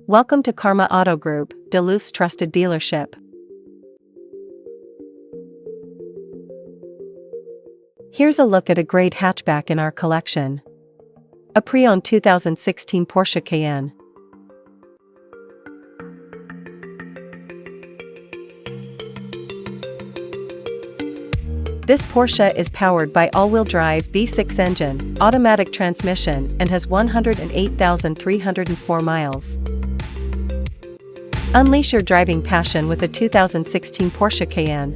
Welcome to Karma Auto Group, Duluth's trusted dealership. Here's a look at a great hatchback in our collection. A pre-owned 2016 Porsche Cayenne. This Porsche is powered by all-wheel drive V6 engine, automatic transmission, and has 108,304 miles. Unleash your driving passion with a 2016 Porsche Cayenne.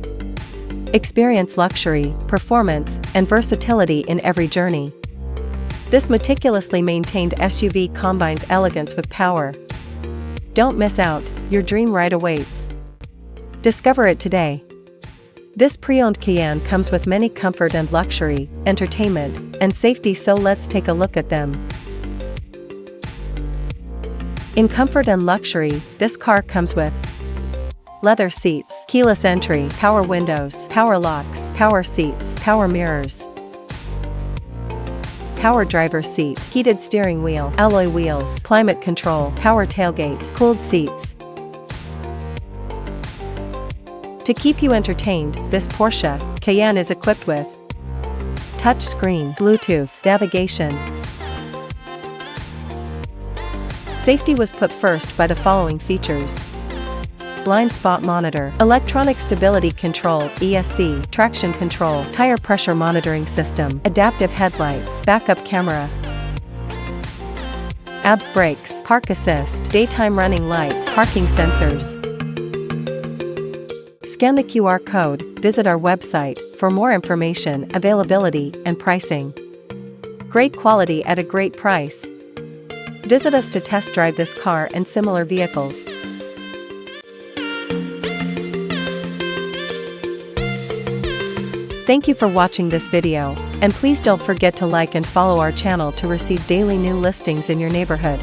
Experience luxury, performance, and versatility in every journey. This meticulously maintained SUV combines elegance with power. Don't miss out, your dream ride awaits. Discover it today. This pre-owned Cayenne comes with many comfort and luxury, entertainment, and safety, so let's take a look at them. In comfort and luxury, this car comes with leather seats, keyless entry, power windows, power locks, power seats, power mirrors, power driver's seat, heated steering wheel, alloy wheels, climate control, power tailgate, cooled seats. To keep you entertained, this Porsche Cayenne is equipped with touchscreen, Bluetooth, navigation. Safety was put first by the following features: blind spot monitor, electronic stability control, ESC, traction control, tire pressure monitoring system, adaptive headlights, backup camera, ABS brakes, park assist, daytime running light, parking sensors. Scan the QR code, visit our website for more information, availability, and pricing. Great quality at a great price. Visit us to test drive this car and similar vehicles. Thank you for watching this video, and please don't forget to like and follow our channel to receive daily new listings in your neighborhood.